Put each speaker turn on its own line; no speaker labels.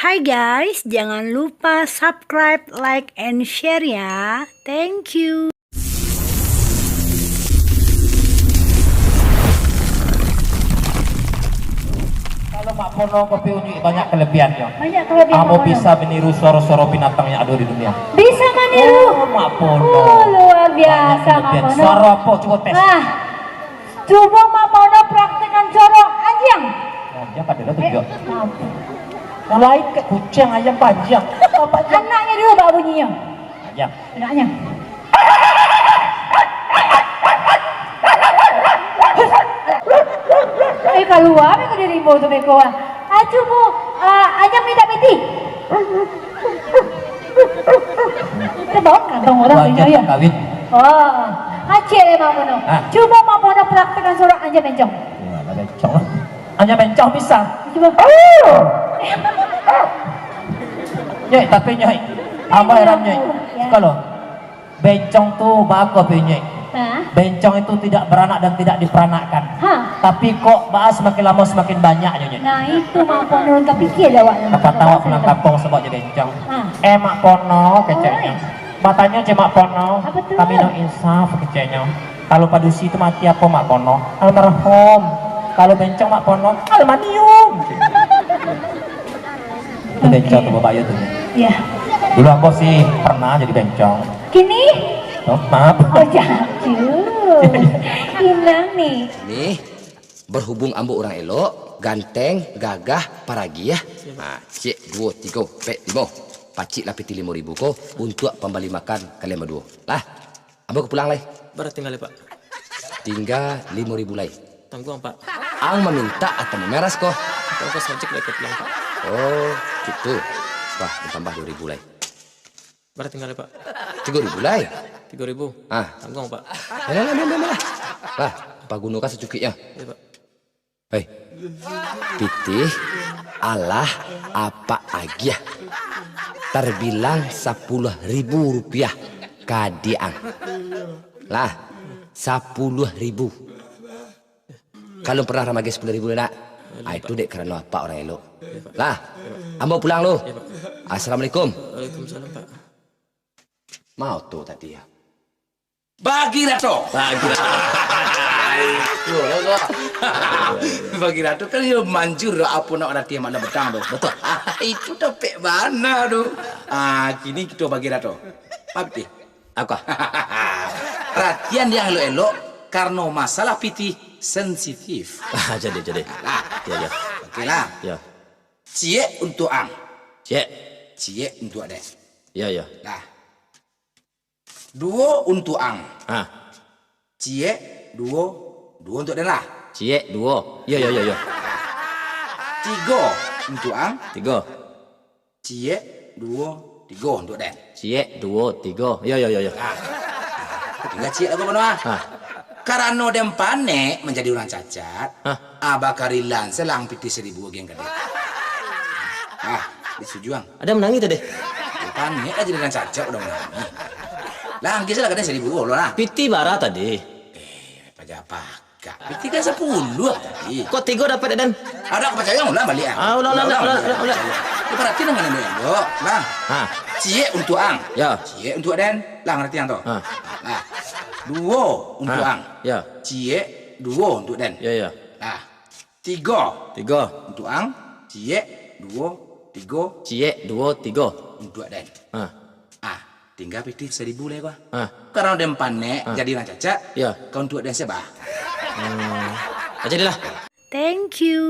Hai guys, jangan lupa subscribe, like, and share ya. Thank you.
Kalau Mak Pono kopi unjuk banyak kelebihannya.
Banyak kelebihan.
Kamu bisa meniru suara-suara binatang yang ada di dunia.
Bisa meniru.
Oh, Mak Pono.
Oh, luar biasa Mak Pono.
Suara apa? Coba tes.
Coba Mak Pono praktekkan suara anjing.
Anjing pada lo tunjuk. Yang lain kayak kucing, ayam, panjang.
Anaknya dulu bak bunyinya.
Anjing.
Anaknya. Keluar mereka dari rimbo tu mereka. Acu bu, ayam minta piti. Kita bawa kantong orang tu ya.
Kawin.
Oh, aceh Mak Pono. Coba Mak Pono praktekkan suara anjing bencong.
Ya, ada bencong lah. Hanya bencong bisa.
Coba.
Nyai, tapi nyai. Apa heran nyai? Kalau bencong tu bagus nyai. Bencong itu tidak beranak dan tidak diperanakkan. Tapi kok bahas semakin lama semakin banyak nyai.
Nah itu Mak Pono tak fikir dah awak.
Apa tahu pulang kampung sebab je bencong. Mak Pono keceknya. Matanya je Mak Pono. Kami no insaf keceknya. Kalau padusi itu mati apa Mak Pono? Almarhum. Kalau bencong Mak Pono almanium. Itu bencong tuh bapak itu. Iya. Dulu aku sih pernah jadi bencong.
Kini?
Oh, maaf.
Oh jatuh. Hilang nih.
Nih, berhubung ambo orang elok, ganteng, gagah, paragi ya. Nah, cik 2, 3, 4, 5. Pacik lah piti 5.000 ko untuk pembali makan kalian berdua. Lah, ambo pulang lah.
Berat tinggal ya Pak.
Tinggal 5.000 lagi.
Tanggung Pak.
Ang meminta atau memeras ko.
Kalau kau sajik lagi pulang Pak.
Oh, gitu. Wah, ditambah 2.000 lagi.
Berat tinggal ya Pak.
3.000 lagi.
3.000. Tanggung Pak.
Lah. Lah, apa gunakan secukupnya?
Iya Pak.
Hei, pitih Allah apa agia terbilang 10.000 rupiah kadiang lah 10.000 kalau pernah ramage 10.000 nak itu dek karena apa orang elok lah ambo pulang lo. Assalamualaikum.
Waalaikumsalam Pak.
Mau tuh tadi ya bagi Rato bagi Rato kan yo manjur apa nak ada tiap mana betang tu betul itu topik mana tu kini kita bagi Rato apa apa perhatian yang elok karena masalah piti sensitif jadi ya oke lah ya cie untuk ang cie untuk adek ya lah 2 untuk ang. Cie 2 untuk den lah. Cie 2. Ya. 3 untuk ang. 3. Cie 2 3 untuk den. Cie 2 3. Ya. Tinggal cie aku mana? Karena dem panek menjadi orang cacat. Abakarilan selang piti 1.000 geng gede. Disujuang.
Ada menangi tadi.
Panek aja dengan cacat udah menangi. Lah, kisah lah kadang 1.000 lo lah.
Piti bara tadi.
Pajak pakak. Piti kan 10 tadi.
Kok 3 dapat dan?
Ada kepercayaan ulah balik ah.
Ulah.
Perhatian dengan ini lo. Lah. Cie untuk ang. Ya. Cie untuk den. Lah ngerti yang to? Nah. 2 untuk ang. Ya. Cie 2 untuk den. Ya. Nah. 3 untuk ang. Cie 2 3. Cie 2 3 untuk den. Tinggal piti 1.000 lagi gua. Karena dem panek jadi orang cacat. Ya. Kau untuk den sebah.
Jadilah.
Thank you.